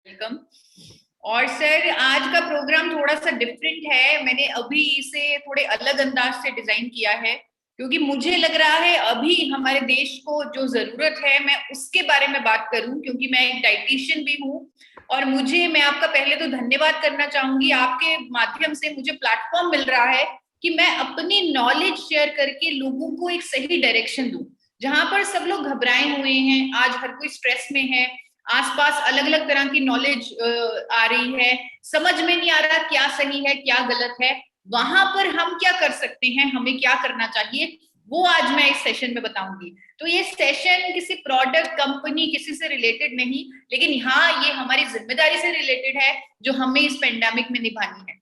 Welcome. और sir, आज का प्रोग्राम थोड़ा सा डिफरेंट है। मैंने अभी इसे थोड़े अलग अंदाज से डिजाइन किया है क्योंकि मुझे लग रहा है अभी हमारे देश को जो जरूरत है मैं उसके बारे में बात करूं, क्योंकि मैं एक डाइटिशियन भी हूं। और मैं आपका पहले तो धन्यवाद करना चाहूंगी, आपके माध्यम से मुझे प्लेटफॉर्म मिल रहा है कि मैं अपनी नॉलेज शेयर करके लोगों को एक सही डायरेक्शन दूं। जहां पर सब लोग घबराए हुए हैं, आज हर कोई स्ट्रेस में है, आसपास अलग अलग तरह की नॉलेज आ रही है, समझ में नहीं आ रहा क्या सही है क्या गलत है। वहां पर हम क्या कर सकते हैं, हमें क्या करना चाहिए, वो आज मैं इस सेशन में बताऊंगी। तो ये सेशन किसी प्रोडक्ट कंपनी किसी से रिलेटेड नहीं, लेकिन हाँ ये हमारी जिम्मेदारी से रिलेटेड है जो हमें इस पेंडेमिक में निभानी है।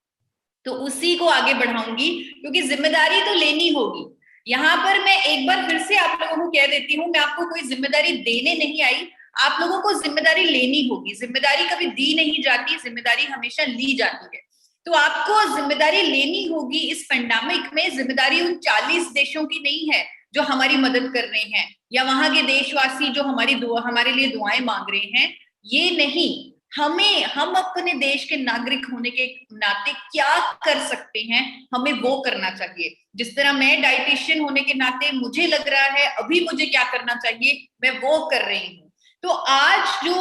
तो उसी को आगे बढ़ाऊंगी क्योंकि जिम्मेदारी तो लेनी होगी। यहाँ पर मैं एक बार फिर से आप लोगों को कह देती हूँ, मैं आपको कोई जिम्मेदारी देने नहीं आई, आप लोगों को जिम्मेदारी लेनी होगी। जिम्मेदारी कभी दी नहीं जाती, जिम्मेदारी हमेशा ली जाती है। तो आपको जिम्मेदारी लेनी होगी इस पेंडेमिक में। जिम्मेदारी उन 40 देशों की नहीं है जो हमारी मदद कर रहे हैं, या वहां के देशवासी जो हमारे लिए दुआएं मांग रहे हैं, ये नहीं। हम अपने देश के नागरिक होने के नाते क्या कर सकते हैं, हमें वो करना चाहिए। जिस तरह मैं डाइटिशियन होने के नाते मुझे लग रहा है अभी मुझे क्या करना चाहिए, मैं वो कर रही हूँ। तो आज जो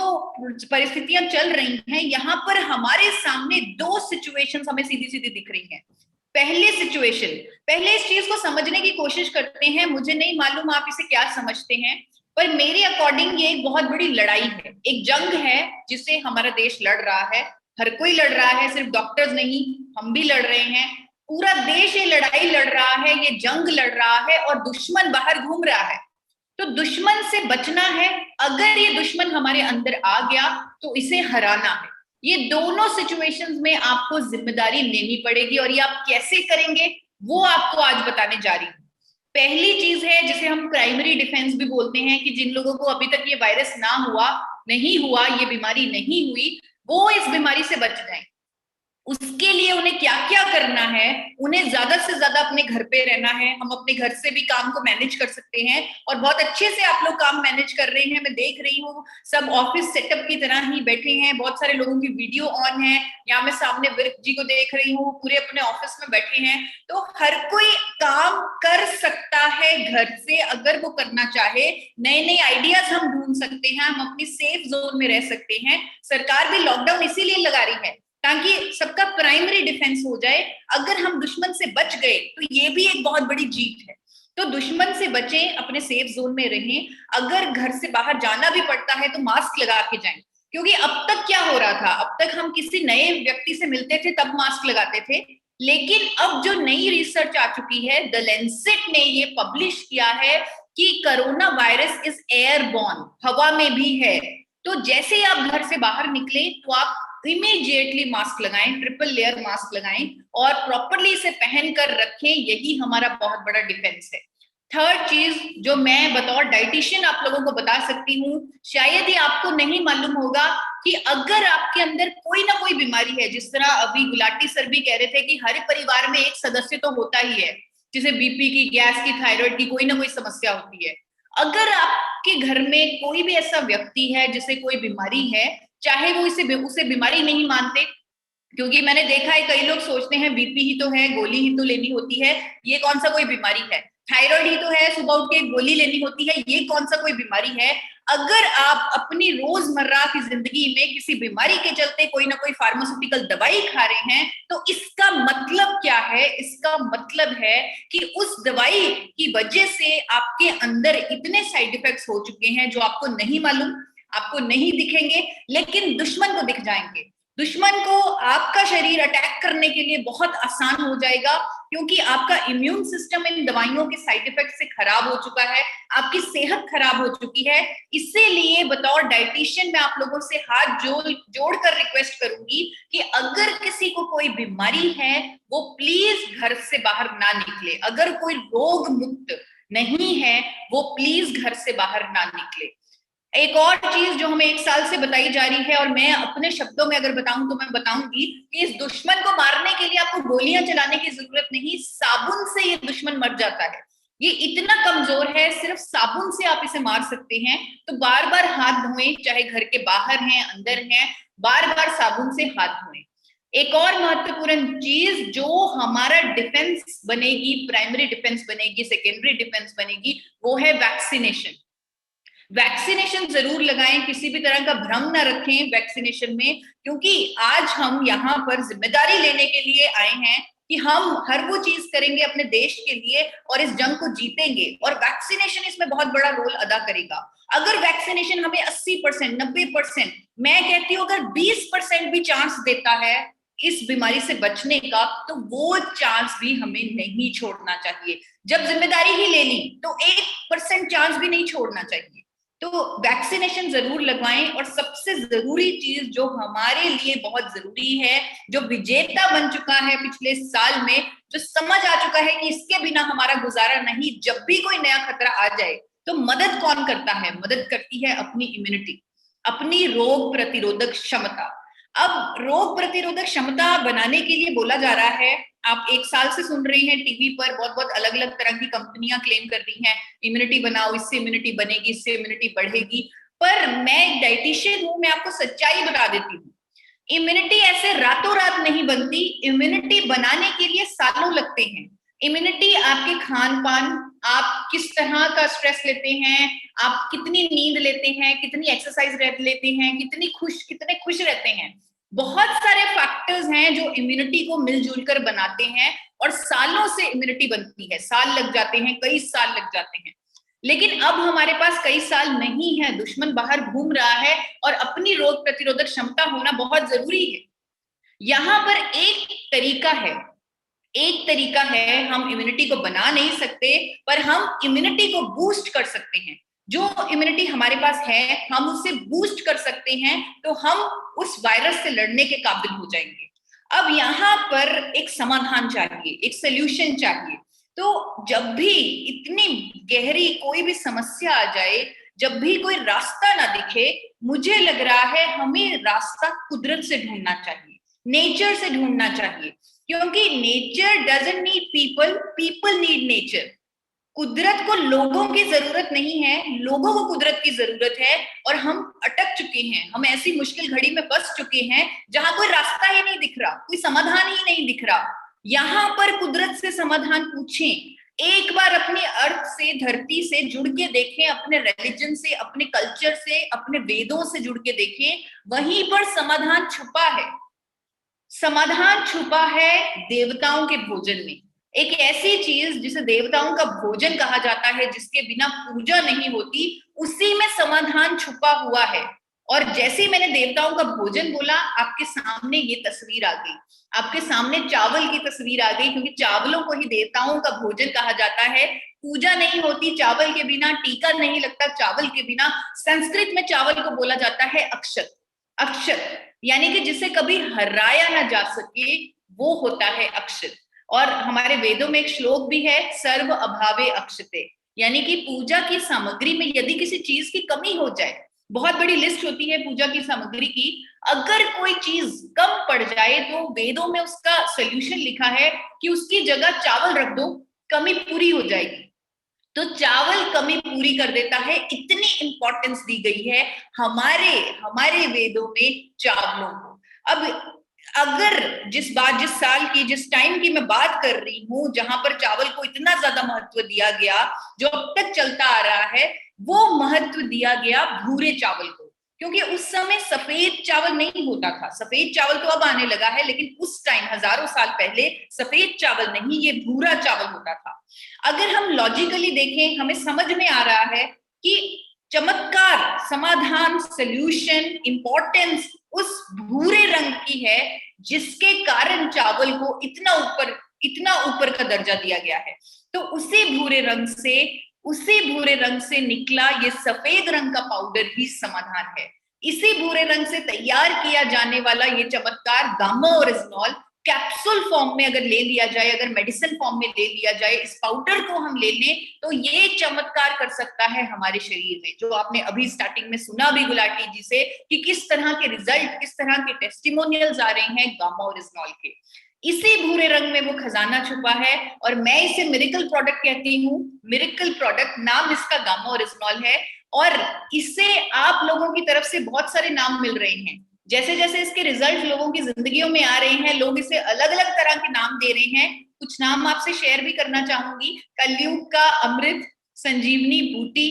परिस्थितियां चल रही हैं, यहाँ पर हमारे सामने दो सिचुएशंस हमें सीधी सीधी दिख रही हैं। पहले सिचुएशन, पहले इस चीज को समझने की कोशिश करते हैं। मुझे नहीं मालूम आप इसे क्या समझते हैं, पर मेरे अकॉर्डिंग ये एक बहुत बड़ी लड़ाई है, एक जंग है जिसे हमारा देश लड़ रहा है। हर कोई लड़ रहा है, सिर्फ डॉक्टर्स नहीं, हम भी लड़ रहे हैं। पूरा देश ये लड़ाई लड़ रहा है, ये जंग लड़ रहा है, और दुश्मन बाहर घूम रहा है। तो दुश्मन से बचना है। अगर ये दुश्मन हमारे अंदर आ गया तो इसे हराना है। ये दोनों सिचुएशंस में आपको जिम्मेदारी लेनी पड़ेगी, और ये आप कैसे करेंगे वो आपको आज बताने जा रही हूँ। पहली चीज है जिसे हम प्राइमरी डिफेंस भी बोलते हैं, कि जिन लोगों को अभी तक ये वायरस ना हुआ, नहीं हुआ, ये बीमारी नहीं हुई, वो इस बीमारी से बच जाए। उसके लिए उन्हें क्या क्या करना है, उन्हें ज्यादा से ज्यादा अपने घर पे रहना है। हम अपने घर से भी काम को मैनेज कर सकते हैं, और बहुत अच्छे से आप लोग काम मैनेज कर रहे हैं। मैं देख रही हूँ सब ऑफिस सेटअप की तरह ही बैठे हैं, बहुत सारे लोगों की वीडियो ऑन है। यहाँ मैं सामने विर्क जी को देख रही हूँ, पूरे अपने ऑफिस में बैठे हैं। तो हर कोई काम कर सकता है घर से, अगर वो करना चाहे। नए नए आइडियाज हम ढूंढ सकते हैं, हम अपनी सेफ जोन में रह सकते हैं। सरकार भी लॉकडाउन इसीलिए लगा रही है ताकि सबका प्राइमरी डिफेंस हो जाए। अगर हम दुश्मन से बच गए तो ये भी एक बहुत बड़ी जीत है। तो दुश्मन से बचें, अपने सेफ जोन में रहें। अगर घर से बाहर जाना भी पड़ता है तो मास्क लगा के जाएं, क्योंकि अब तक क्या हो रहा था, अब तक हम किसी नए व्यक्ति से मिलते थे तब मास्क लगाते थे। लेकिन अब जो नई रिसर्च आ चुकी है, द लेंसेट ने ये पब्लिश किया है कि कोरोना वायरस इज एयरबॉर्न, हवा में भी है। तो जैसे ही आप घर से बाहर निकले तो आप इमीडिएटली मास्क लगाएं, ट्रिपल लेयर मास्क लगाएं, और प्रॉपरली इसे पहन कर रखें। यही हमारा बहुत बड़ा डिफेंस है। थर्ड चीज जो मैं बतौर डाइटिशियन आप लोगों को बता सकती हूँ, शायद ही आपको नहीं मालूम होगा कि अगर आपके अंदर कोई ना कोई बीमारी है, जिस तरह अभी गुलाटी सर भी कह रहे थे कि हर परिवार में एक सदस्य तो होता ही है जिसे बीपी की, गैस की, थायराइड की कोई ना कोई समस्या होती है। अगर आपके घर में कोई भी ऐसा व्यक्ति है जिसे कोई बीमारी है, चाहे वो उसे बीमारी नहीं मानते, क्योंकि मैंने देखा है कई लोग सोचते हैं बीपी ही तो है, गोली ही तो लेनी होती है, ये कौन सा कोई बीमारी है। थायराइड ही तो है, सुबह उठ के गोली लेनी होती है, ये कौन सा कोई बीमारी है। अगर आप अपनी रोजमर्रा की जिंदगी में किसी बीमारी के चलते कोई ना कोई फार्मास्यूटिकल दवाई खा रहे हैं, तो इसका मतलब क्या है, इसका मतलब है कि उस दवाई की वजह से आपके अंदर इतने साइड इफेक्ट्स हो चुके हैं जो आपको नहीं मालूम, आपको नहीं दिखेंगे, लेकिन दुश्मन को दिख जाएंगे। दुश्मन को आपका शरीर अटैक करने के लिए बहुत आसान हो जाएगा, क्योंकि आपका इम्यून सिस्टम इन दवाइयों के साइड इफेक्ट से खराब हो चुका है, आपकी सेहत खराब हो चुकी है। इसीलिए बतौर डाइटिशियन मैं आप लोगों से हाथ जोड़कर रिक्वेस्ट करूंगी कि अगर किसी को कोई बीमारी है वो प्लीज घर से बाहर ना निकले। अगर कोई रोग मुक्त नहीं है वो प्लीज घर से बाहर ना निकले। एक और चीज जो हमें 1 साल से बताई जा रही है, और मैं अपने शब्दों में अगर बताऊं तो मैं बताऊंगी कि इस दुश्मन को मारने के लिए आपको गोलियां चलाने की जरूरत नहीं, साबुन से ये दुश्मन मर जाता है। ये इतना कमजोर है, सिर्फ साबुन से आप इसे मार सकते हैं। तो बार बार हाथ धोएं, चाहे घर के बाहर हैं अंदर हैं, बार बार साबुन से हाथ धोएं। एक और महत्वपूर्ण चीज जो हमारा डिफेंस बनेगी, प्राइमरी डिफेंस बनेगी, सेकेंडरी डिफेंस बनेगी, वो है वैक्सीनेशन। वैक्सीनेशन जरूर लगाएं, किसी भी तरह का भ्रम ना रखें वैक्सीनेशन में, क्योंकि आज हम यहाँ पर जिम्मेदारी लेने के लिए आए हैं कि हम हर वो चीज करेंगे अपने देश के लिए और इस जंग को जीतेंगे, और वैक्सीनेशन इसमें बहुत बड़ा रोल अदा करेगा। अगर वैक्सीनेशन हमें 80%, 90%, मैं कहती हूँ अगर 20% भी चांस देता है इस बीमारी से बचने का, तो वो चांस भी हमें नहीं छोड़ना चाहिए। जब जिम्मेदारी ही ले ली तो 1% चांस भी नहीं छोड़ना चाहिए। तो वैक्सीनेशन जरूर लगवाएं। और सबसे जरूरी चीज जो हमारे लिए बहुत जरूरी है, जो विजेता बन चुका है पिछले साल में, जो समझ आ चुका है कि इसके बिना हमारा गुजारा नहीं, जब भी कोई नया खतरा आ जाए तो मदद कौन करता है? मदद करती है अपनी इम्यूनिटी, अपनी रोग प्रतिरोधक क्षमता। अब रोग प्रतिरोधक क्षमता बनाने के लिए बोला जा रहा है, आप एक साल से सुन रहे हैं टीवी पर, बहुत बहुत अलग अलग तरह की कंपनियां क्लेम कर रही हैं इम्यूनिटी बनाओ, इससे इम्यूनिटी बनेगी, इससे इम्यूनिटी बढ़ेगी। पर मैं एक डाइटिशियन हूं, मैं आपको सच्चाई बता देती हूँ, इम्यूनिटी ऐसे रातों रात नहीं बनती। इम्यूनिटी बनाने के लिए सालों लगते हैं। इम्यूनिटी आपके खान पान, आप किस तरह का स्ट्रेस लेते हैं, आप कितनी नींद लेते हैं, कितनी एक्सरसाइज लेते हैं, कितने खुश रहते हैं, बहुत सारे फैक्टर्स हैं जो इम्यूनिटी को मिलजुल कर बनाते हैं। और सालों से इम्यूनिटी बनती है, साल लग जाते हैं, कई साल लग जाते हैं। लेकिन अब हमारे पास कई साल नहीं है, दुश्मन बाहर घूम रहा है और अपनी रोग प्रतिरोधक क्षमता होना बहुत जरूरी है। यहां पर एक तरीका है, हम इम्यूनिटी को बना नहीं सकते, पर हम इम्यूनिटी को बूस्ट कर सकते हैं। जो इम्यूनिटी हमारे पास है हम उससे बूस्ट कर सकते हैं, तो हम उस वायरस से लड़ने के काबिल हो जाएंगे। अब यहाँ पर एक समाधान चाहिए, एक सोल्यूशन चाहिए। तो जब भी इतनी गहरी कोई भी समस्या आ जाए, जब भी कोई रास्ता ना दिखे, मुझे लग रहा है हमें रास्ता कुदरत से ढूंढना चाहिए, नेचर से ढूंढना चाहिए। क्योंकि nature doesn't need people, people need nature. कुदरत को लोगों की जरूरत नहीं है, लोगों को कुदरत की जरूरत है। और हम अटक चुके हैं, हम ऐसी मुश्किल घड़ी में फंस चुके हैं जहां कोई रास्ता ही नहीं दिख रहा, कोई समाधान ही नहीं दिख रहा। यहां पर कुदरत से समाधान पूछें, एक बार अपनी अर्थ से, धरती से जुड़ के देखें, अपने रिलीजन से, अपने कल्चर से, अपने वेदों से जुड़ के देखें, वहीं पर समाधान छुपा है। समाधान छुपा है देवताओं के भोजन में। एक ऐसी चीज जिसे देवताओं का भोजन कहा जाता है, जिसके बिना पूजा नहीं होती, उसी में समाधान छुपा हुआ है। और जैसे ही मैंने देवताओं का भोजन बोला, आपके सामने ये तस्वीर आ गई, आपके सामने चावल की तस्वीर आ गई, क्योंकि चावलों को ही देवताओं का भोजन कहा जाता है। पूजा नहीं होती चावल के बिना, टीका नहीं लगता चावल के बिना। संस्कृत में चावल को बोला जाता है अक्षत। अक्षत यानी कि जिसे कभी हराया ना जा सके, वो होता है अक्षत। और हमारे वेदों में एक श्लोक भी है, सर्व अभावे अक्षते, यानी कि पूजा की सामग्री में यदि किसी चीज की कमी हो जाए, बहुत बड़ी लिस्ट होती है पूजा की सामग्री की, अगर कोई चीज कम पड़ जाए तो वेदों में उसका सोल्यूशन लिखा है कि उसकी जगह चावल रख दो, कमी पूरी हो जाएगी। तो चावल कमी पूरी कर देता है, इतनी इंपॉर्टेंस दी गई है हमारे हमारे वेदों में चावलों को। अब अगर जिस साल की, जिस टाइम की मैं बात कर रही हूँ, जहां पर चावल को इतना ज्यादा महत्व दिया गया, जो अब तक चलता आ रहा है, वो महत्व दिया गया भूरे चावल को। क्योंकि उस समय सफेद चावल नहीं होता था, सफेद चावल तो अब आने लगा है, लेकिन उस टाइम हजारों साल पहले सफेद चावल नहीं, ये भूरा चावल होता था। अगर हम लॉजिकली देखें, हमें समझ में आ रहा है कि चमत्कार, समाधान, सोल्यूशन, इंपॉर्टेंस उस भूरे रंग की है, जिसके कारण चावल को इतना ऊपर का दर्जा दिया गया है। तो उसी भूरे रंग से निकला ये सफेद रंग का पाउडर ही समाधान है। इसी भूरे रंग से तैयार किया जाने वाला ये चमत्कार गामा ओरिजिनॉल कैप्सूल फॉर्म में अगर ले लिया जाए, अगर मेडिसिन फॉर्म में ले लिया जाए, इस पाउडर को हम ले लें, तो ये चमत्कार कर सकता है हमारे शरीर में। जो आपने अभी स्टार्टिंग में सुना भी गुलाटी जी से कि किस तरह के रिजल्ट, किस तरह के टेस्टिमोनियल्स आ रहे हैं गामा ओरिजिनॉल के। इसी भूरे रंग में वो खजाना छुपा है, और मैं इसे मिरेकल प्रोडक्ट कहती हूँ। मिरेकल प्रोडक्ट, नाम इसका गामा ओरिजिनॉल है, और इसे आप लोगों की तरफ से बहुत सारे नाम मिल रहे हैं। जैसे जैसे इसके रिजल्ट लोगों की जिंदगियों में आ रहे हैं, लोग इसे अलग अलग तरह के नाम दे रहे हैं। कुछ नाम आपसे शेयर भी करना चाहूंगी। कलयुग का अमृत, संजीवनी बूटी,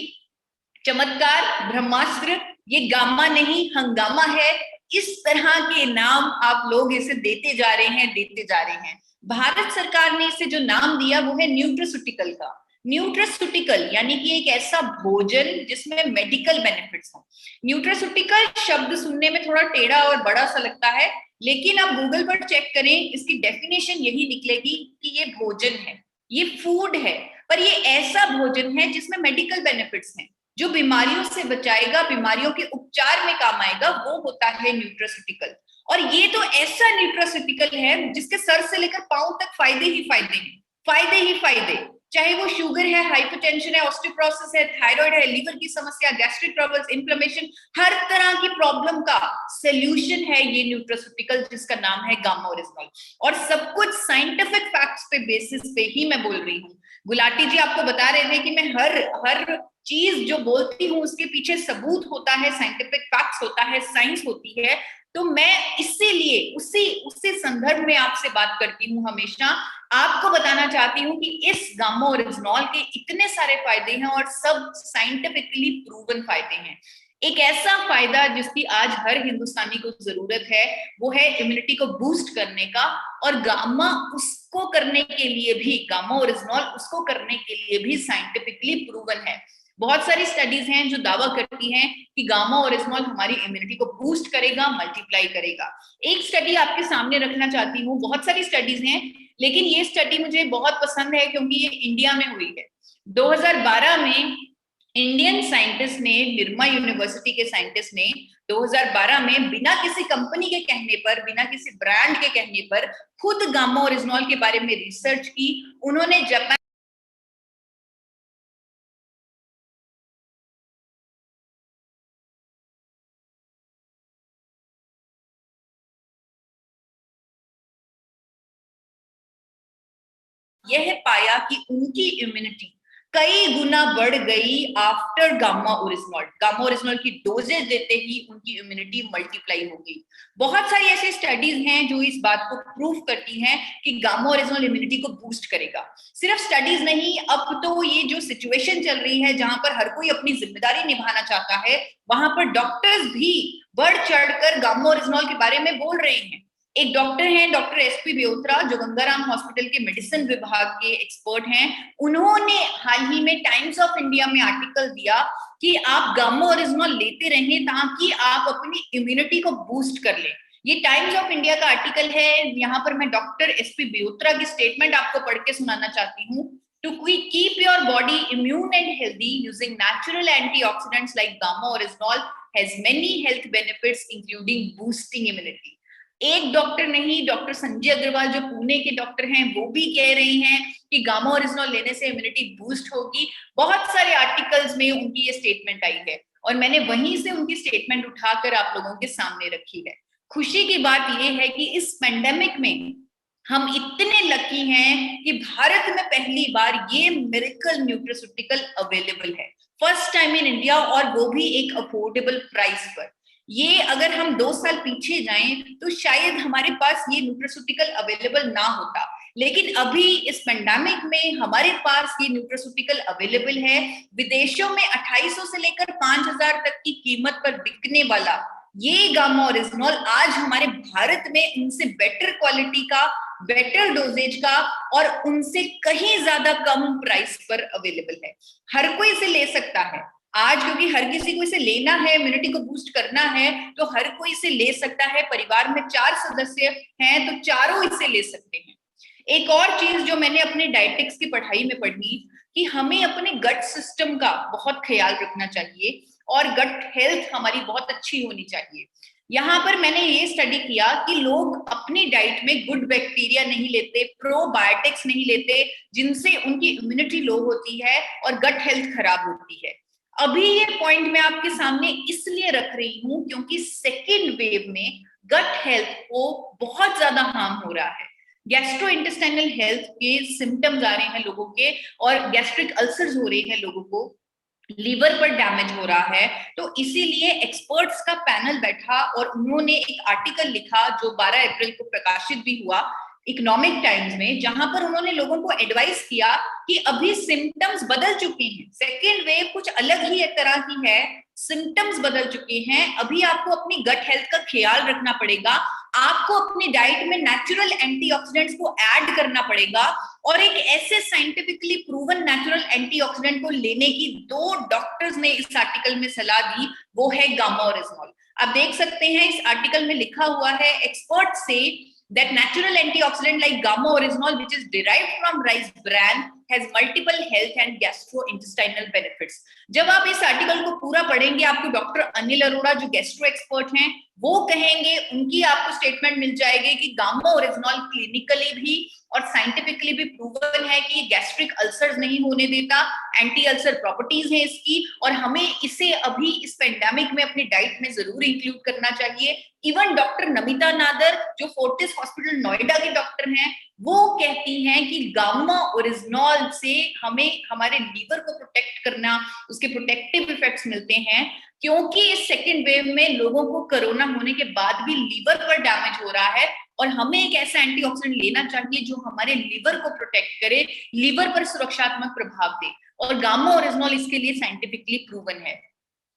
चमत्कार, ब्रह्मास्त्र, ये गामा नहीं हंगामा है। इस तरह के नाम आप लोग इसे देते जा रहे हैं, देते जा रहे हैं। भारत सरकार ने इसे जो नाम दिया वो है न्यूट्रास्यूटिकल का। न्यूट्रास्यूटिकल यानी कि एक ऐसा भोजन जिसमें मेडिकल बेनिफिट्स हो। न्यूट्रास्यूटिकल शब्द सुनने में थोड़ा टेढ़ा और बड़ा सा लगता है, लेकिन आप गूगल पर चेक करें, इसकी डेफिनेशन यही निकलेगी कि ये भोजन है, ये फूड है, पर ये ऐसा भोजन है जिसमें मेडिकल बेनिफिट्स हैं, जो बीमारियों से बचाएगा, बीमारियों के उपचार में काम आएगा, वो होता है न्यूट्रास्यूटिकल। और ये तो ऐसा न्यूट्रास्यूटिकल है जिसके सर से लेकर पांव तक फायदे ही फायदे हैं, फायदे ही फायदे। चाहे वो शुगर है, हाइपरटेंशन है, ऑस्टियोपोरोसिस है, थायराइड है, लीवर की समस्या, गैस्ट्रिक ट्रबल्स, इन्फ्लेमेशन, हर तरह की प्रॉब्लम का सोल्यूशन है ये न्यूट्रास्यूटिकल, जिसका नाम है गामा ओरिजिनॉल। और सब कुछ साइंटिफिक फैक्ट्स पे बेसिस पे ही मैं बोल रही हूँ। गुलाटी जी आपको बता रहे थे कि मैं हर हर चीज जो बोलती हूँ उसके पीछे सबूत होता है, साइंटिफिक फैक्ट्स होता है, साइंस होती है। तो मैं इसीलिए उसी उसी संदर्भ में आपसे बात करती हूँ हमेशा। आपको बताना चाहती हूँ कि इस गामा ओरिजिनॉल के इतने सारे फायदे हैं, और सब साइंटिफिकली प्रूवन फायदे हैं। एक ऐसा फायदा जिसकी आज हर हिंदुस्तानी को जरूरत है, वो है इम्यूनिटी को बूस्ट करने का। और गामा उसको करने के लिए भी, गामा ओरिजिनॉल उसको करने के लिए भी साइंटिफिकली प्रूवन है। बहुत सारी स्टडीज हैं जो दावा करती हैं कि गामा ओरिजिनॉल हमारी इम्यूनिटी को बूस्ट करेगा, मल्टीप्लाई करेगा। एक स्टडी आपके सामने रखना चाहती हूँ, बहुत सारी स्टडीज हैं, लेकिन ये स्टडी मुझे बहुत पसंद है क्योंकि ये इंडिया में हुई है। 2012 में इंडियन साइंटिस्ट ने, निर्मा यूनिवर्सिटी के साइंटिस्ट ने 2012 में बिना किसी कंपनी के कहने पर, बिना किसी ब्रांड के कहने पर, खुद गामा ओरिजिनॉल के बारे में रिसर्च की। उन्होंने जापान यह पाया कि उनकी इम्यूनिटी कई गुना बढ़ गई after gamma oryzanol. Gamma oryzanol की डोजेज देते ही उनकी इम्यूनिटी मल्टीप्लाई हो गई। बहुत सारी ऐसी स्टडीज हैं जो इस बात को प्रूव करती हैं कि गामा ओरिजिनॉल इम्यूनिटी को बूस्ट करेगा। सिर्फ स्टडीज नहीं, अब तो ये जो सिचुएशन चल रही है जहां पर हर कोई अपनी जिम्मेदारी निभाना चाहता है, वहां पर डॉक्टर्स भी बढ़ चढ़कर गामा ओरिजिनॉल के बारे में बोल रहे हैं। एक डॉक्टर हैं, डॉक्टर एसपी ब्योत्रा, जो गंगाराम हॉस्पिटल के मेडिसिन विभाग के एक्सपर्ट हैं। उन्होंने हाल ही में टाइम्स ऑफ इंडिया में आर्टिकल दिया कि आप गामा ओरिजिनॉल लेते रहें ताकि आप अपनी इम्यूनिटी को बूस्ट कर लें। ये टाइम्स ऑफ इंडिया का आर्टिकल है। यहाँ पर मैं डॉक्टर एसपी ब्योत्रा की स्टेटमेंट आपको पढ़ के सुनाना चाहती हूँ। To keep your body immune and healthy using natural antioxidants like gamma oryzanol has many health benefits including boosting immunity। एक डॉक्टर नहीं, डॉक्टर संजय अग्रवाल जो पुणे के डॉक्टर हैं वो भी कह रहे हैं कि गामा ओरिजिनॉल लेने से इम्यूनिटी बूस्ट होगी। बहुत सारे आर्टिकल्स में उनकी ये स्टेटमेंट आई है, और मैंने वहीं से उनकी स्टेटमेंट उठाकर आप लोगों के सामने रखी है। खुशी की बात यह है कि इस पेंडेमिक में हम इतने लकी हैं कि भारत में पहली बार ये मिरेकल न्यूट्रास्यूटिकल अवेलेबल है, फर्स्ट टाइम इन इंडिया, और वो भी एक अफोर्डेबल प्राइस पर। ये अगर हम 2 साल पीछे जाएं तो शायद हमारे पास ये न्यूट्रास्यूटिकल अवेलेबल ना होता, लेकिन अभी इस पेंडेमिक में हमारे पास ये न्यूट्रास्यूटिकल अवेलेबल है। विदेशों में 2800 से लेकर 5000 तक की कीमत पर बिकने वाला ये गामा ओरिजिनॉल आज हमारे भारत में उनसे बेटर क्वालिटी का, बेटर डोजेज का, और उनसे कहीं ज्यादा कम प्राइस पर अवेलेबल है। हर कोई इसे ले सकता है आज, क्योंकि हर किसी को इसे लेना है, इम्यूनिटी को बूस्ट करना है, तो हर कोई इसे ले सकता है। परिवार में 4 सदस्य हैं तो चारों इसे ले सकते हैं। एक और चीज जो मैंने अपने डायटिक्स की पढ़ाई में पढ़ी कि हमें अपने गट सिस्टम का बहुत ख्याल रखना चाहिए, और गट हेल्थ हमारी बहुत अच्छी होनी चाहिए। यहाँ पर मैंने ये स्टडी किया कि लोग अपनी डाइट में गुड बैक्टीरिया नहीं लेते, प्रोबायोटिक्स नहीं लेते, जिनसे उनकी इम्यूनिटी लो होती है और गट हेल्थ खराब होती है। अभी ये पॉइंट मैं आपके सामने इसलिए रख रही हूँ क्योंकि सेकेंड वेव में गट हेल्थ को बहुत ज्यादा हार्म हो रहा है। गैस्ट्रो इंटेस्टाइनल हेल्थ के सिम्टम्स आ रहे हैं लोगों के, और गैस्ट्रिक अल्सर्स हो रहे हैं लोगों को, लीवर पर डैमेज हो रहा है। तो इसीलिए एक्सपर्ट्स का पैनल बैठा और उन्होंने एक आर्टिकल लिखा जो 12 अप्रैल को प्रकाशित भी हुआ इकोनॉमिक टाइम्स में, जहां पर उन्होंने लोगों को एडवाइस किया कि अभी सिम्टम्स बदल चुके हैं, सेकेंड वेव कुछ अलग ही एक तरह की है, सिम्टम्स बदल चुके हैं, अभी आपको अपनी गट हेल्थ का ख्याल रखना पड़ेगा, आपको अपनी डाइट में नेचुरल एंटीऑक्सीडेंट्स को ऐड करना पड़ेगा, और एक ऐसे साइंटिफिकली प्रूवन नेचुरल एंटीऑक्सीडेंट को लेने की 2 डॉक्टर्स ने इस आर्टिकल में सलाह दी, वो है गामा ओरिजिनॉल। आप देख सकते हैं इस आर्टिकल में लिखा हुआ है, एक्सपर्ट्स से that natural antioxidant like gamma oryzanol which is derived from rice bran has multiple health and gastrointestinal benefits। जब आप इस आर्टिकल को पूरा पढ़ेंगे, आपको डॉक्टर अनिल अरोड़ा जो गैस्ट्रो एक्सपर्ट हैं वो कहेंगे, उनकी आपको स्टेटमेंट मिल जाएगी कि गामा ओरिजिनॉल क्लिनिकली भी और साइंटिफिकली भी प्रूवन है कि ये गैस्ट्रिक अल्सर्स नहीं होने देता, एंटी अल्सर प्रॉपर्टीज हैं इसकी, और हमें इसे अभी इस पेंडेमिक में अपनी डाइट में जरूर इंक्लूड करना चाहिए। इवन डॉक्टर नमिता नादर जो फोर्टिस हॉस्पिटल नोएडा के डॉक्टर हैं, वो कहती हैं कि गामा ओरिजिनॉल से हमें हमारे लीवर को प्रोटेक्ट करना, उसके प्रोटेक्टिव इफेक्ट्स मिलते हैं, क्योंकि इस सेकेंड वेव में लोगों को कोरोना होने के बाद भी लीवर पर डैमेज हो रहा है, और हमें एक ऐसा एंटीऑक्सीडेंट लेना चाहिए जो हमारे लीवर को प्रोटेक्ट करे, लीवर पर सुरक्षात्मक प्रभाव दे, और गामा ओरिजिनॉल इसके लिए साइंटिफिकली प्रूवन है।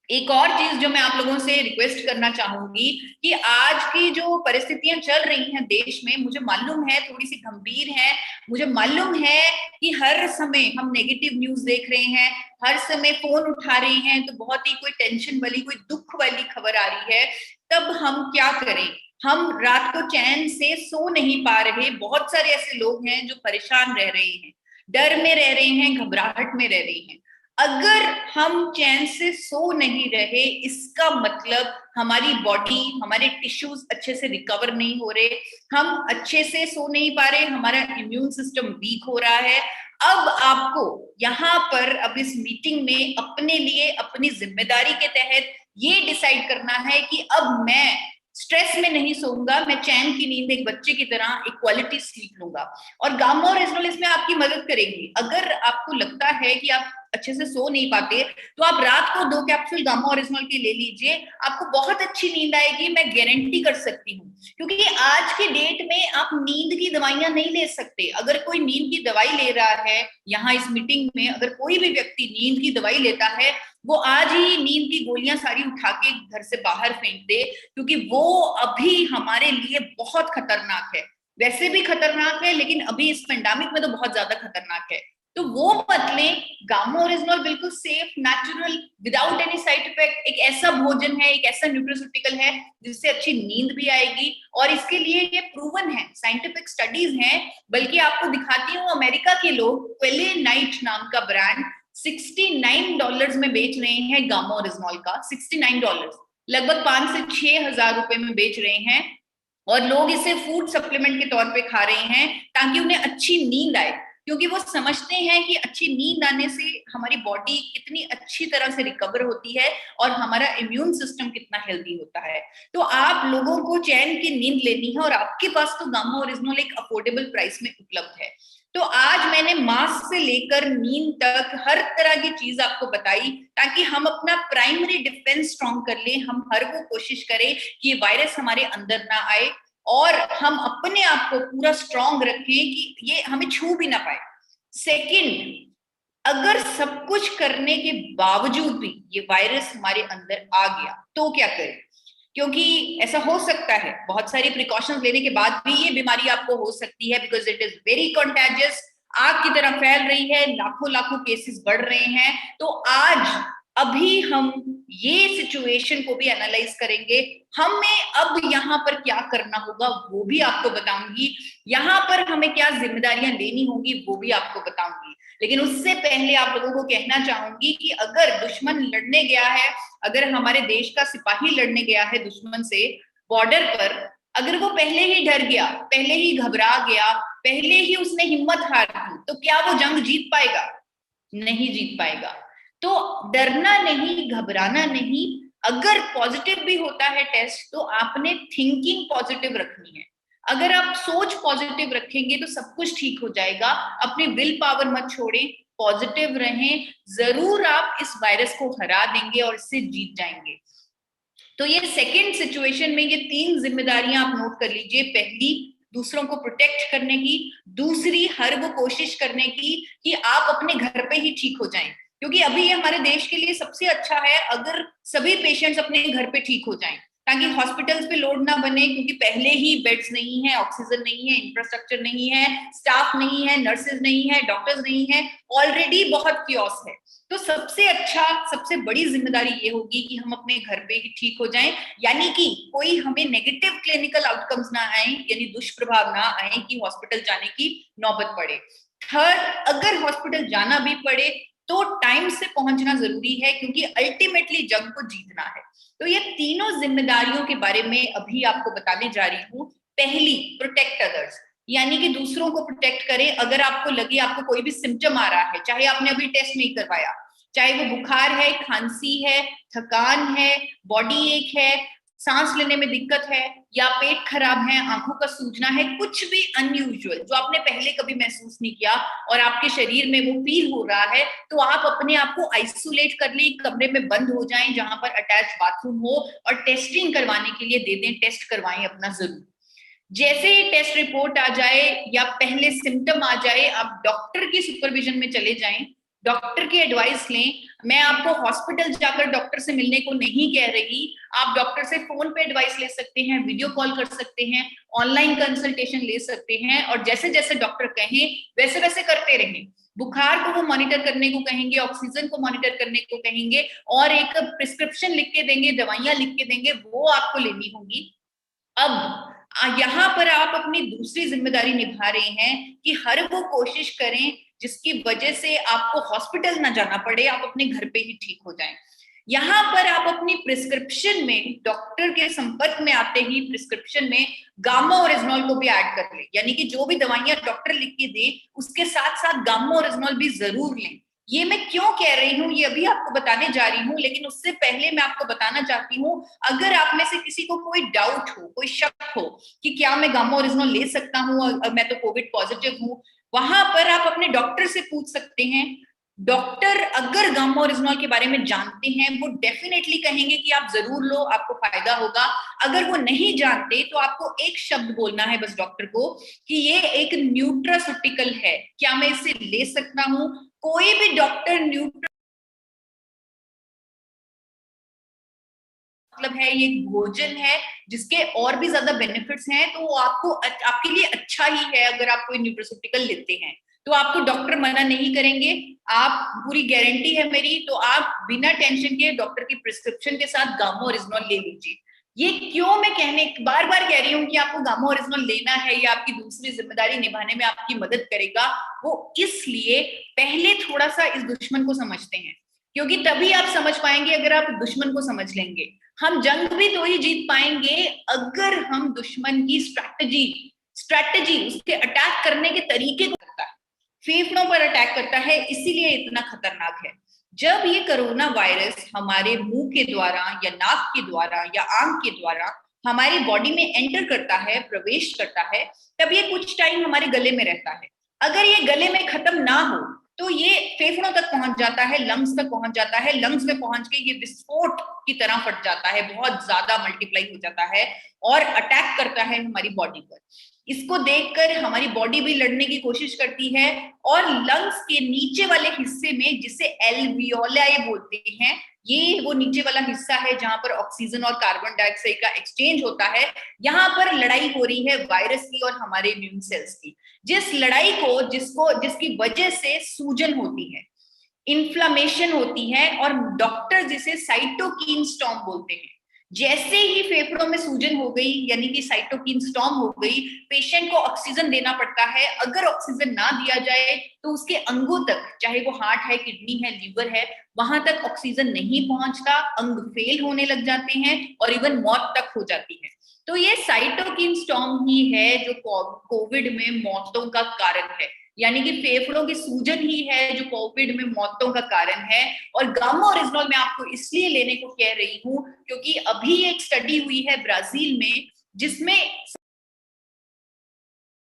एक और चीज जो मैं आप लोगों से रिक्वेस्ट करना चाहूंगी कि आज की जो परिस्थितियां चल रही हैं देश में, मुझे मालूम है थोड़ी सी गंभीर है, मुझे मालूम है कि हर समय हम नेगेटिव न्यूज देख रहे हैं, हर समय फोन उठा रहे हैं तो बहुत ही कोई टेंशन वाली, कोई दुख वाली खबर आ रही है, तब हम क्या करें? हम रात को चैन से सो नहीं पा रहे, बहुत सारे ऐसे लोग हैं जो परेशान रह रहे हैं, डर में रह रहे हैं, घबराहट में रह रहे हैं। अगर हम चैन से सो नहीं रहे, इसका मतलब हमारी बॉडी, हमारे टिश्यूज अच्छे से रिकवर नहीं हो रहे, हम अच्छे से सो नहीं पा रहे, हमारा इम्यून सिस्टम वीक हो रहा है। अब आपको यहाँ पर अब इस मीटिंग में अपने लिए अपनी जिम्मेदारी के तहत ये डिसाइड करना है कि अब मैं स्ट्रेस में नहीं सोऊंगा, मैं चैन की नींद एक बच्चे की तरह एक क्वालिटी स्लीप लूंगा, और गामा ओरिजिनॉल इसमें आपकी मदद करेगी। अगर आपको लगता है कि आप अच्छे से सो नहीं पाते तो आप रात को 2 कैप्सूल गामा ओरिजिनॉल के ले लीजिए, आपको बहुत अच्छी नींद आएगी, मैं गारंटी कर सकती हूँ, क्योंकि आज के डेट में आप नींद की दवाइयां नहीं ले सकते। अगर कोई नींद की दवाई ले रहा है, यहाँ इस मीटिंग में अगर कोई भी व्यक्ति नींद की दवाई लेता है, वो आज ही नींद की गोलियां सारी उठा के घर से बाहर फेंक दे, क्योंकि वो अभी हमारे लिए बहुत खतरनाक है। वैसे भी खतरनाक है, लेकिन अभी इस पेंडेमिक में तो बहुत ज्यादा खतरनाक है। तो वो मत लें, गामा ओरिजिनॉल बिल्कुल safe, natural, without any side effect, एक ऐसा भोजन है, एक ऐसा न्यूट्रिस्यूटिकल है जिससे अच्छी नींद भी आएगी, और इसके लिए ये प्रूवन है, साइंटिफिक स्टडीज हैं। बल्कि आपको दिखाती हूँ, अमेरिका के लोग क्वेलेनाइट नाम का ब्रांड $69 में बेच रहे हैं, गामा ओरिजिनॉल का $69, लगभग 5 से 6 हजार रुपए में बेच रहे हैं, और लोग इसे फूड सप्लीमेंट के तौर पे खा रहे हैं ताकि उन्हें अच्छी नींद आए, क्योंकि वो समझते हैं कि अच्छी नींद आने से हमारी बॉडी कितनी अच्छी तरह से रिकवर होती है और हमारा इम्यून सिस्टम कितना हेल्दी होता है। तो आप लोगों को चैन की नींद लेनी है, और आपके पास तो गामा ओरिजिनॉल एक अफोर्डेबल प्राइस में उपलब्ध है। तो आज मैंने मास्क से लेकर नींद तक हर तरह की चीज आपको बताई, ताकि हम अपना प्राइमरी डिफेंस स्ट्रॉन्ग कर लें, हम हर वो कोशिश करें कि ये वायरस हमारे अंदर ना आए, और हम अपने आप को पूरा स्ट्रॉन्ग रखें कि ये हमें छू भी ना पाए। सेकंड, अगर सब कुछ करने के बावजूद भी ये वायरस हमारे अंदर आ गया तो क्या करें? क्योंकि ऐसा हो सकता है, बहुत सारी प्रिकॉशंस लेने के बाद भी ये बीमारी आपको हो सकती है, because it is very contagious, आग की तरह फैल रही है, लाखों लाखों केसेस बढ़ रहे हैं। तो आज अभी हम ये सिचुएशन को भी एनालाइज करेंगे, हमें अब यहाँ पर क्या करना होगा वो भी आपको बताऊंगी, यहाँ पर हमें क्या जिम्मेदारियां लेनी होंगी वो भी आपको बताऊंगी। लेकिन उससे पहले आप लोगों को कहना चाहूंगी कि अगर दुश्मन लड़ने गया है, अगर हमारे देश का सिपाही लड़ने गया है दुश्मन से बॉर्डर पर, अगर वो पहले ही डर गया, पहले ही घबरा गया, पहले ही उसने हिम्मत हार दी, तो क्या वो जंग जीत पाएगा? नहीं जीत पाएगा। तो डरना नहीं, घबराना नहीं, अगर पॉजिटिव भी होता है टेस्ट तो आपने थिंकिंग पॉजिटिव रखनी है। अगर आप सोच पॉजिटिव रखेंगे तो सब कुछ ठीक हो जाएगा। अपनी विल पावर मत छोड़ें, पॉजिटिव रहें, जरूर आप इस वायरस को हरा देंगे और इससे जीत जाएंगे। तो ये सेकंड सिचुएशन में ये 3 जिम्मेदारियां आप नोट कर लीजिए। पहली, दूसरों को प्रोटेक्ट करने की। दूसरी, हर वो कोशिश करने की कि आप अपने घर पे ही ठीक हो जाएं, क्योंकि अभी ये हमारे देश के लिए सबसे अच्छा है अगर सभी पेशेंट्स अपने घर पे ठीक हो जाएं, ताकि हॉस्पिटल्स पे लोड ना बने, क्योंकि पहले ही बेड्स नहीं है, ऑक्सीजन नहीं है, इंफ्रास्ट्रक्चर नहीं है, स्टाफ नहीं है, नर्सेज नहीं है, डॉक्टर्स नहीं है, ऑलरेडी बहुत क्योस है। तो सबसे अच्छा, सबसे बड़ी जिम्मेदारी ये होगी कि हम अपने घर पे ही ठीक हो जाएं, यानी कि कोई हमें नेगेटिव क्लिनिकल आउटकम्स ना आए, यानी दुष्प्रभाव ना आए कि हॉस्पिटल जाने की नौबत पड़े। थर्ड, अगर हॉस्पिटल जाना भी पड़े तो टाइम से पहुंचना जरूरी है, क्योंकि अल्टीमेटली जंग को जीतना है। तो ये तीनों जिम्मेदारियों के बारे में अभी आपको बताने जा रही हूँ। पहली, प्रोटेक्ट अदर्स, यानी कि दूसरों को प्रोटेक्ट करें। अगर आपको लगे आपको कोई भी सिम्टम आ रहा है, चाहे आपने अभी टेस्ट नहीं करवाया, चाहे वो बुखार है, खांसी है, थकान है, बॉडी एक है, सांस लेने में दिक्कत है, या पेट खराब है, आंखों का सूजना है, कुछ भी अनयूजुअल जो आपने पहले कभी महसूस नहीं किया और आपके शरीर में वो फील हो रहा है, तो आप अपने आप को आइसोलेट कर लें, कमरे में बंद हो जाएं जहां पर अटैच बाथरूम हो, और टेस्टिंग करवाने के लिए दे दें, टेस्ट करवाएं अपना जरूर। जैसे ही टेस्ट रिपोर्ट आ जाए या पहले सिम्टम आ जाए, आप डॉक्टर की सुपरविजन में चले जाएं, डॉक्टर की एडवाइस लें। मैं आपको हॉस्पिटल जाकर डॉक्टर से मिलने को नहीं कह रही, आप डॉक्टर से फोन पे एडवाइस ले सकते हैं, वीडियो कॉल कर सकते हैं, ऑनलाइन कंसल्टेशन ले सकते हैं, और जैसे जैसे डॉक्टर कहें वैसे वैसे करते रहें। बुखार को वो मॉनिटर करने को कहेंगे, ऑक्सीजन को मॉनिटर करने को कहेंगे, और एक प्रिस्क्रिप्शन लिख के देंगे, दवाइयां लिख के देंगे, वो आपको लेनी होगी। अब यहाँ पर आप अपनी दूसरी जिम्मेदारी निभा रहे हैं कि हर वो कोशिश करें जिसकी वजह से आपको हॉस्पिटल ना जाना पड़े, आप अपने घर पे ही ठीक हो जाएं। यहाँ पर आप अपनी प्रिस्क्रिप्शन में डॉक्टर के संपर्क में आते ही प्रिस्क्रिप्शन में गामा ओरिजिनॉल को भी ऐड कर लें, यानी कि जो भी दवाइयां डॉक्टर लिख के दे उसके साथ साथ गामा ओरिजिनॉल भी जरूर लें। ये मैं क्यों कह रही हूँ ये अभी आपको बताने जा रही हूँ, लेकिन उससे पहले मैं आपको बताना चाहती हूँ, अगर आप में से किसी को कोई डाउट हो, कोई शक हो कि क्या मैं गामा ओरिजिनॉल ले सकता हूँ, मैं तो कोविड पॉजिटिव हूँ, वहां पर आप अपने डॉक्टर से पूछ सकते हैं। डॉक्टर अगर गामा ओरिजिनॉल के बारे में जानते हैं, वो डेफिनेटली कहेंगे कि आप जरूर लो, आपको फायदा होगा। अगर वो नहीं जानते तो आपको एक शब्द बोलना है बस डॉक्टर को कि ये एक न्यूट्रास्यूटिकल है, क्या मैं इसे ले सकता हूँ। कोई भी डॉक्टर न्यूट्रा मतलब है, ये भोजन है जिसके और भी ज्यादा बेनिफिट्स हैं, तो वो आपको आपके लिए अच्छा ही है। अगर आप कोई न्यूट्रास्यूटिकल लेते हैं तो आपको डॉक्टर मना नहीं करेंगे, आप पूरी गारंटी है मेरी, तो आप बिना टेंशन के डॉक्टर की प्रिस्क्रिप्शन के साथ गामा ओरिजिनॉल ले लीजिए। ये क्यों मैं कहने बार बार कह रही हूँ कि आपको गामा ओरिजिनॉल लेना है, या आपकी दूसरी जिम्मेदारी निभाने में आपकी मदद करेगा, वो इसलिए पहले थोड़ा सा इस दुश्मन को समझते हैं, क्योंकि तभी आप समझ पाएंगे अगर आप दुश्मन को समझ लेंगे। हम जंग भी तो ही जीत पाएंगे अगर हम दुश्मन की स्ट्रैटेजी उसके अटैक करने के तरीके को करता है, फेफड़ों पर अटैक करता है, इसीलिए इतना खतरनाक है। जब ये कोरोना वायरस हमारे मुंह के द्वारा या नाक के द्वारा या आंख के द्वारा हमारी बॉडी में एंटर करता है, प्रवेश करता है, तब ये कुछ टाइम हमारे गले में रहता है। अगर ये गले में खत्म ना हो तो ये फेफड़ों तक पहुंच जाता है, लंग्स तक पहुंच जाता है, लंग्स में पहुंच के ये विस्फोट की तरह फट जाता है, बहुत ज्यादा मल्टीप्लाई हो जाता है और अटैक करता है हमारी बॉडी पर। इसको देखकर हमारी बॉडी भी लड़ने की कोशिश करती है, और लंग्स के नीचे वाले हिस्से में, जिसे एल्वियोलाई बोलते हैं, ये वो नीचे वाला हिस्सा है जहां पर ऑक्सीजन और कार्बन डाइऑक्साइड का एक्सचेंज होता है। यहाँ पर लड़ाई हो रही है वायरस की और हमारे इम्यून सेल्स की, जिस लड़ाई को जिसकी वजह से सूजन होती है, इन्फ्लामेशन होती है, और डॉक्टर जिसे साइटोकिन स्टॉर्म बोलते हैं। जैसे ही फेफड़ों में सूजन हो गई, यानी कि साइटोकिन स्टॉर्म हो गई, पेशेंट को ऑक्सीजन देना पड़ता है। अगर ऑक्सीजन ना दिया जाए तो उसके अंगों तक, चाहे वो हार्ट है, किडनी है, लीवर है, वहां तक ऑक्सीजन नहीं पहुंचता, अंग फेल होने लग जाते हैं और इवन मौत तक हो जाती है। तो ये साइटोकिन स्टॉर्म ही है जो कोविड में मौतों का कारण है, यानी कि फेफड़ों की सूजन ही है जो कोविड में मौतों का कारण है। और गामा ओरिजिनॉल मैं आपको इसलिए लेने को कह रही हूं क्योंकि अभी एक स्टडी हुई है ब्राजील में, जिसमें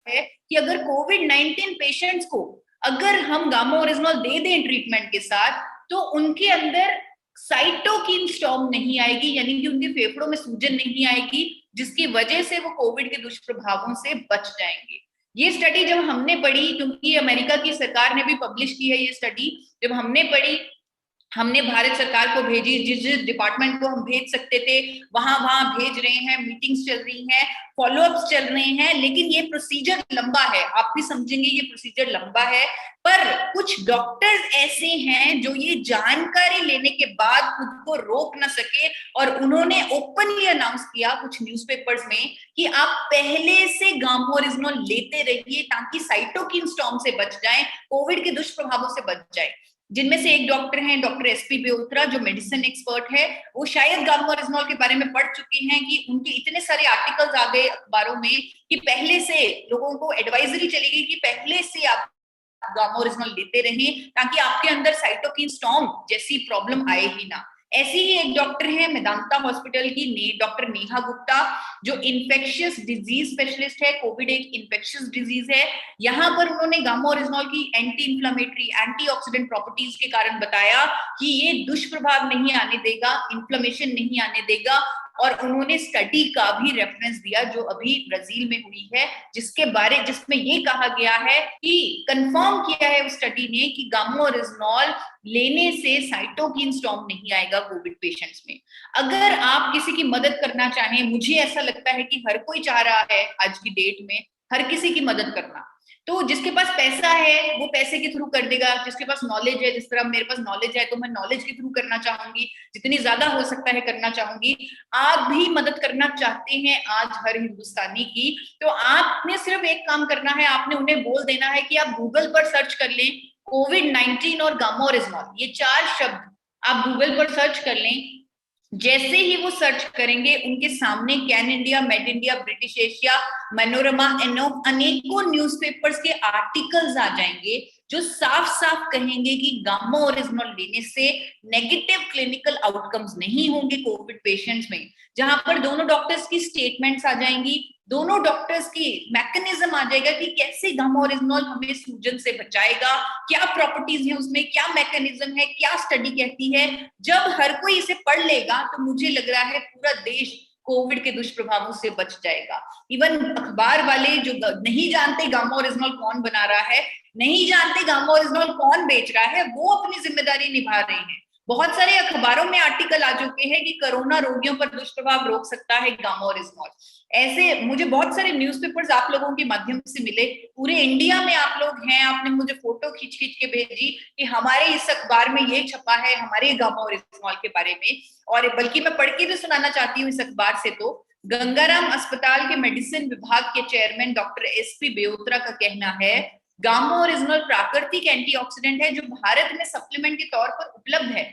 है कि अगर कोविड-19 पेशेंट्स को अगर हम गामा ओरिजिनॉल दे दें ट्रीटमेंट के साथ, तो उनके अंदर साइटोकिन स्टॉर्म नहीं आएगी, यानी कि उनके फेफड़ों में सूजन नहीं आएगी, जिसकी वजह से वो कोविड के दुष्प्रभावों से बच जाएंगे। ये स्टडी जब हमने पढ़ी, क्योंकि अमेरिका की सरकार ने भी पब्लिश की है ये स्टडी, जब हमने पढ़ी, हमने भारत सरकार को भेजी, जिस जिस डिपार्टमेंट को हम भेज सकते थे वहां वहां भेज रहे हैं, मीटिंग्स चल रही हैं, फॉलोअप्स चल रहे हैं, लेकिन ये प्रोसीजर लंबा है, आप भी समझेंगे ये प्रोसीजर लंबा है। पर कुछ डॉक्टर्स ऐसे हैं जो ये जानकारी लेने के बाद खुद को रोक ना सके, और उन्होंने ओपनली अनाउंस किया कुछ न्यूज़पेपर्स में कि आप पहले से गामा ओरिजिनॉल लेते रहिए ताकि साइटोकिन स्टॉर्म से बच जाएं, कोविड के दुष्प्रभावों से बच जाए। जिनमें से एक डॉक्टर हैं डॉक्टर एसपी बेउत्रा, जो मेडिसिन एक्सपर्ट है, वो शायद गामा ओरिजिनॉल के बारे में पढ़ चुके हैं कि उनके इतने सारे आर्टिकल्स आ गए अखबारों में कि पहले से लोगों को एडवाइजरी चली गई कि पहले से आप गामा ओरिजिनॉल लेते रहें ताकि आपके अंदर साइटोकिन स्टॉर्म जैसी प्रॉब्लम आए ही ना। ऐसी ही एक डॉक्टर है मेदांता हॉस्पिटल की डॉक्टर नेहा गुप्ता, जो इन्फेक्शियस डिजीज स्पेशलिस्ट है। कोविड एक इन्फेक्शियस डिजीज है, यहाँ पर उन्होंने गामा ओरिजिनॉल की एंटी इंफ्लेमेटरी, एंटीऑक्सीडेंट प्रॉपर्टीज के कारण बताया कि ये दुष्प्रभाव नहीं आने देगा, इन्फ्लेमेशन नहीं आने देगा, और उन्होंने स्टडी का भी रेफरेंस दिया जो अभी ब्राजील में हुई है, जिसमें ये कहा गया है कि कंफर्म किया है उस स्टडी ने कि गामा ओरिजिनॉल लेने से साइटोकिन स्टॉर्म नहीं आएगा कोविड पेशेंट्स में। अगर आप किसी की मदद करना चाहें, मुझे ऐसा लगता है कि हर कोई चाह रहा है आज की डेट में हर किसी की मदद करना, तो जिसके पास पैसा है वो पैसे के थ्रू कर देगा, जिसके पास नॉलेज है, जिस तरह मेरे पास नॉलेज है तो मैं नॉलेज के थ्रू करना चाहूंगी, जितनी ज्यादा हो सकता है करना चाहूंगी। आप भी मदद करना चाहते हैं आज हर हिंदुस्तानी की, तो आपने सिर्फ एक काम करना है, आपने उन्हें बोल देना है कि आप गूगल पर सर्च कर लें कोविड-19 और गामा ओरिजिनॉल, ये 4 शब्द आप गूगल पर सर्च कर लें। जैसे ही वो सर्च करेंगे उनके सामने can India, made India, British Asia, Manorama, अनेकों न्यूज़पेपर्स के आर्टिकल्स आ जाएंगे जो साफ साफ कहेंगे कि गामा ओरिजिनॉल लेने से नेगेटिव क्लिनिकल आउटकम्स नहीं होंगे कोविड पेशेंट्स में, जहां पर दोनों डॉक्टर्स की स्टेटमेंट्स आ जाएंगी, दोनों डॉक्टर्स की मैकेनिज्म आ जाएगा कि कैसे गामा ओरिजिनॉल हमें सूजन से बचाएगा, क्या प्रॉपर्टीज है उसमें, क्या मैकेनिज्म है, क्या स्टडी कहती है। जब हर कोई इसे पढ़ लेगा तो मुझे लग रहा है पूरा देश कोविड के दुष्प्रभावों से बच जाएगा। इवन अखबार वाले जो नहीं जानते गामा ओरिजिनॉल कौन बना रहा है, नहीं जानते गामा ओरिजिनॉल कौन बेच रहा है, वो अपनी जिम्मेदारी निभा रहे हैं। बहुत सारे अखबारों में आर्टिकल आ चुके हैं कि कोरोना रोगियों पर दुष्प्रभाव रोक सकता है गामा ओरिजिनॉल। ऐसे मुझे बहुत सारे न्यूज़पेपर्स आप लोगों के माध्यम से मिले, पूरे इंडिया में आप लोग हैं, आपने मुझे फोटो खींच खींच के भेजी कि हमारे इस अखबार में ये छपा है हमारे गामा ओरिजिनॉल के बारे में। और बल्कि मैं पढ़ के भी सुनाना चाहती हूँ इस अखबार से, तो गंगाराम अस्पताल के मेडिसिन विभाग के चेयरमैन डॉक्टर एसपी बेउत्रा का कहना है, गामा ओरिजिनॉल प्राकृतिक एंटीऑक्सीडेंट है जो भारत में सप्लीमेंट के तौर पर उपलब्ध है।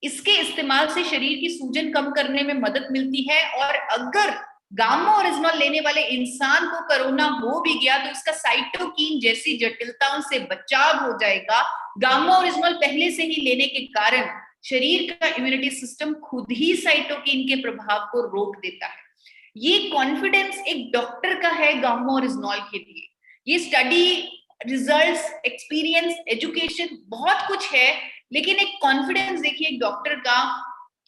इसके इस्तेमाल से शरीर की सूजन कम करने में मदद मिलती है, और अगर गामा ओरिजिनॉल लेने वाले इंसान को कोरोना हो भी गया तो इसका साइटोकिन जैसी जटिलताओं से बचाव हो जाएगा। गामा ओरिजिनॉल पहले से ही लेने के कारण शरीर का इम्यूनिटी सिस्टम खुद ही साइटोकिन के प्रभाव को रोक देता है। ये कॉन्फिडेंस एक डॉक्टर का है गामा ओरिजिनॉल के लिए। ये स्टडी, रिजल्ट्स, एक्सपीरियंस, एजुकेशन बहुत कुछ है, लेकिन एक कॉन्फिडेंस देखिए एक डॉक्टर का,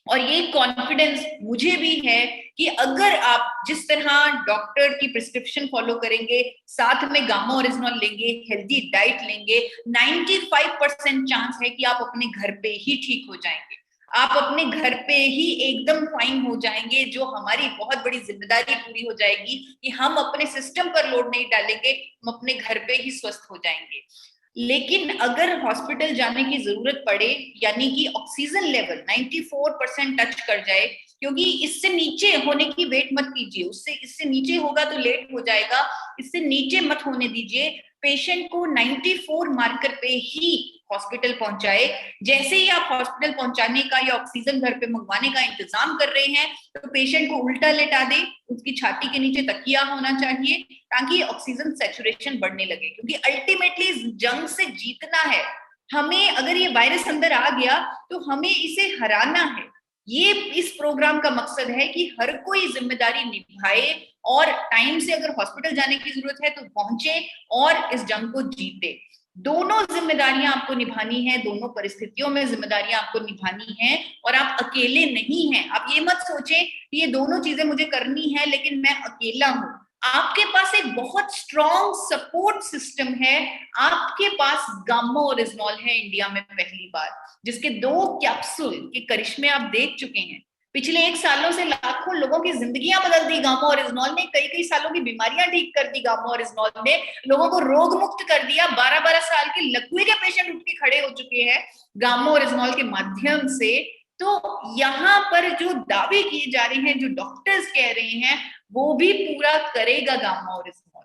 और ये कॉन्फिडेंस मुझे भी है कि अगर आप जिस तरह डॉक्टर की प्रिस्क्रिप्शन फॉलो करेंगे, साथ में गामा ओरिजिनॉल लेंगे, हेल्दी डाइट लेंगे, 95% चांस है कि आप अपने घर पे ही ठीक हो जाएंगे, आप अपने घर पे ही एकदम फाइन हो जाएंगे। जो हमारी बहुत बड़ी जिम्मेदारी पूरी हो जाएगी कि हम अपने सिस्टम पर लोड नहीं डालेंगे, हम अपने घर पे ही स्वस्थ हो जाएंगे। लेकिन अगर हॉस्पिटल जाने की जरूरत पड़े, यानी कि ऑक्सीजन लेवल 94% टच कर जाए, क्योंकि इससे नीचे होने की वेट मत कीजिए, इससे नीचे होगा तो लेट हो जाएगा, इससे नीचे मत होने दीजिए। पेशेंट को 94 मार्कर पे ही हॉस्पिटल पहुंचाए। जैसे ही आप हॉस्पिटल पहुंचाने का या ऑक्सीजन घर पे मंगवाने का इंतजाम कर रहे हैं तो पेशेंट को उल्टा लेटा दे, उसकी छाती के नीचे तकिया होना चाहिए ताकि ऑक्सीजन सैचुरेशन बढ़ने लगे, क्योंकि अल्टीमेटली इस जंग से जीतना है हमें। अगर ये वायरस अंदर आ गया तो हमें इसे हराना है, ये इस प्रोग्राम का मकसद है कि हर कोई जिम्मेदारी निभाए और टाइम से अगर हॉस्पिटल जाने की जरूरत है तो पहुंचे और इस जंग को जीते। दोनों जिम्मेदारियां आपको निभानी है, दोनों परिस्थितियों में जिम्मेदारियां आपको निभानी है और आप अकेले नहीं हैं। आप ये मत सोचें कि ये दोनों चीजें मुझे करनी है लेकिन मैं अकेला हूं। आपके पास एक बहुत स्ट्रॉन्ग सपोर्ट सिस्टम है। आपके पास गामा ओरिजिनॉल है इंडिया में पहली बार, जिसके 2 कैप्सूल के करिश्मे आप देख चुके हैं। पिछले 1 सालों से लाखों लोगों की जिंदगियां बदल दी गामा ओरिजिनॉल ने, कई कई सालों की बीमारियां ठीक कर दी गामा ओरिजिनॉल ने, लोगों को रोग मुक्त कर दिया। 12-12 साल के लकवे के पेशेंट उठ के खड़े हो चुके हैं गामा ओरिजिनॉल के माध्यम से। तो यहाँ पर जो दावे किए जा रहे हैं, जो डॉक्टर्स कह रहे हैं, वो भी पूरा करेगा गामा ओरिजिनॉल।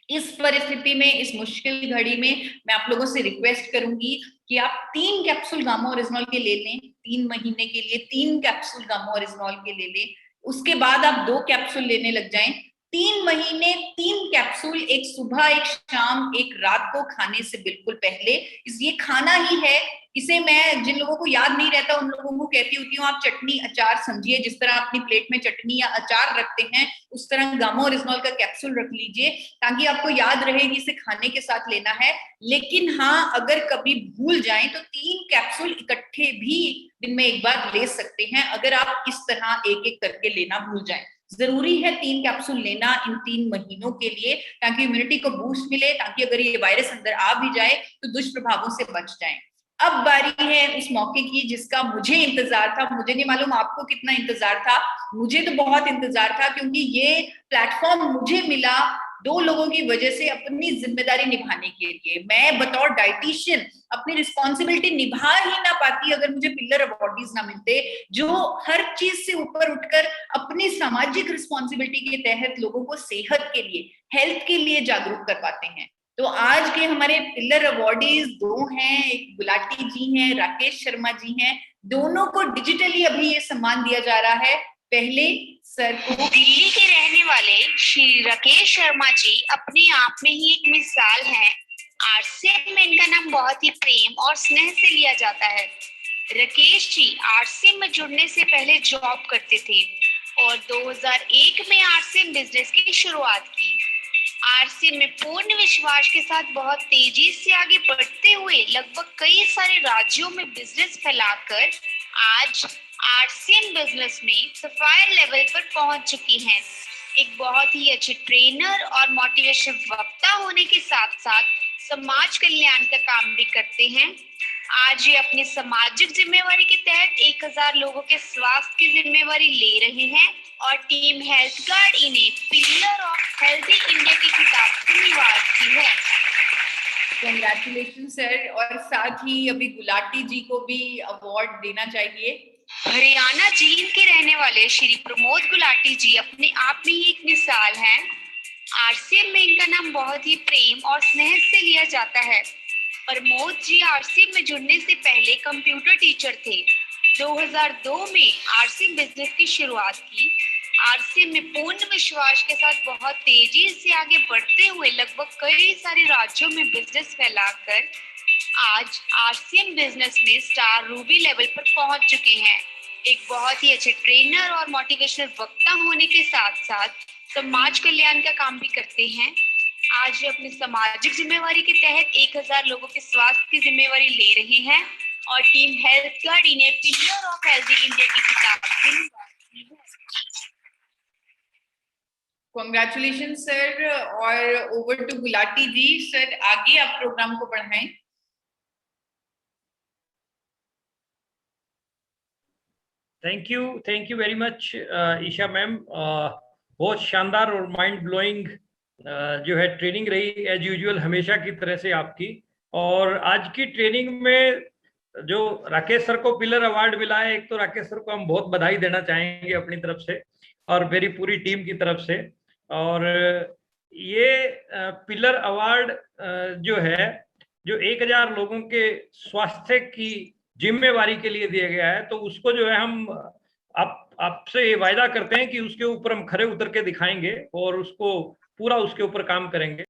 इस परिस्थिति में, इस मुश्किल घड़ी में मैं आप लोगों से रिक्वेस्ट करूंगी कि आप 3 कैप्सूल गामा ओरिजिनॉल के ले लें। 3 महीने के लिए 3 कैप्सूल गामा ओरिजिनॉल के ले लें। उसके बाद आप 2 कैप्सूल लेने लग जाएं। 3 महीने 3 कैप्सूल, एक सुबह एक शाम एक रात को खाने से बिल्कुल पहले। ये खाना ही है। इसे मैं जिन लोगों को याद नहीं रहता उन लोगों को कहती होती हूँ, आप चटनी अचार समझिए। जिस तरह अपनी प्लेट में चटनी या अचार रखते हैं उस तरह गामा ओरिजिनॉल का कैप्सूल रख लीजिए ताकि आपको याद रहे कि इसे खाने के साथ लेना है। लेकिन हाँ, अगर कभी भूल जाएं तो 3 कैप्सूल इकट्ठे भी दिन में एक बार ले सकते हैं, अगर आप इस तरह एक एक करके लेना भूल जाएं। जरूरी है 3 कैप्सूल लेना इन 3 महीनों के लिए, ताकि इम्यूनिटी को बूस्ट मिले, ताकि अगर ये वायरस अंदर आ भी जाए तो दुष्प्रभावों से बच जाएं। अब बारी है उस मौके की जिसका मुझे इंतजार था। मुझे नहीं मालूम आपको कितना इंतजार था, मुझे तो बहुत इंतजार था, क्योंकि ये प्लेटफॉर्म मुझे मिला 2 लोगों की वजह से अपनी जिम्मेदारी निभाने के लिए। मैं बतौर डाइटिशियन अपनी रिस्पॉन्सिबिलिटी निभा ही ना पाती अगर मुझे पिलर अवॉर्डीज ना मिलते, जो हर चीज से ऊपर उठकर अपनी सामाजिक रिस्पॉन्सिबिलिटी के तहत लोगों को सेहत के लिए, हेल्थ के लिए जागरूक कर पाते हैं। तो आज के हमारे पिलर अवॉर्डीज 2 हैं, एक गुलाटी जी हैं, राकेश शर्मा जी हैं। दोनों को डिजिटली अभी ये सम्मान दिया जा रहा है। पहले सर को, दिल्ली के रहने वाले श्री राकेश शर्मा जी अपने आप में ही एक मिसाल हैं। आरसीएम में इनका नाम बहुत ही प्रेम और स्नेह से लिया जाता है। राकेश जी आरसीएम में जुड़ने से पहले जॉब करते थे और 2001 में आरसीएम बिजनेस की शुरुआत की। आरसीएम में पूर्ण विश्वास के साथ बहुत तेजी से आगे बढ़ते हुए लगभग कई सारे राज्यों में बिजनेस फैलाकर आज आरसीएम बिजनेस में सफायर लेवल पर पहुंच चुकी हैं। एक बहुत ही अच्छे ट्रेनर और मोटिवेशन वक्ता होने के साथ साथ समाज कल्याण का काम भी करते हैं। आज ये अपनी सामाजिक जिम्मेवारी के तहत 1000 लोगों के स्वास्थ्य की जिम्मेवारी ले रहे हैं और टीम हेल्थ गार्ड इन्हें पिलर ऑफ हेल्दी इंडिया की खिताब से निवाजती है। Congratulation sir. और साथ ही अभी गुलाटी जी को भी अवार्ड देना चाहिए। हरियाणा जींद के रहने वाले श्री प्रमोद गुलाटी जी अपने आप में ही एक मिसाल हैं। आरसीएम में इनका नाम बहुत ही प्रेम और स्नेह से लिया जाता है। प्रमोद जी आरसीएम में जुड़ने से पहले कंप्यूटर टीचर थे। 2002 में आरसीएम बिजनेस की शुरुआत की। आरसीएम में पूर्ण विश्वास के साथ बहुत तेजी से आगे बढ़ते हुए लगभग कई सारे राज्यों में बिजनेस फैलाकर आज आरसीएम बिजनेस में स्टार रूबी लेवल पर पहुंच चुके हैं। एक बहुत ही अच्छे ट्रेनर और मोटिवेशनल वक्ता होने के साथ साथ समाज कल्याण का काम भी करते हैं। आज वे अपनी सामाजिक जिम्मेवारी के तहत 1000 लोगों के स्वास्थ्य की जिम्मेवारी ले रहे हैं और टीम हेल्थ गार्ड इन्हें पिलर ऑफ हेल्दी इंडिया की खिताब से निवाजती है। Congratulation sir. और over to Gulati ji. Sir आगे आप प्रोग्राम को बढ़ाएं। Thank you very much Isha ma'am. बहुत शानदार और माइंड ब्लोइंग जो है ट्रेनिंग रही एज यूजुअल, हमेशा की तरह से आपकी। और आज की ट्रेनिंग में जो राकेश सर को पिलर अवार्ड मिला है, एक तो राकेश सर को हम बहुत बधाई देना चाहेंगे अपनी तरफ से और मेरी पूरी टीम की तरफ से। और ये पिलर अवार्ड जो है, जो 1000 लोगों के स्वास्थ्य की जिम्मेवारी के लिए दिया गया है, तो उसको जो है हम आपसे ये वायदा करते हैं कि उसके ऊपर हम खरे उतर के दिखाएंगे और उसको पूरा उसके ऊपर काम करेंगे।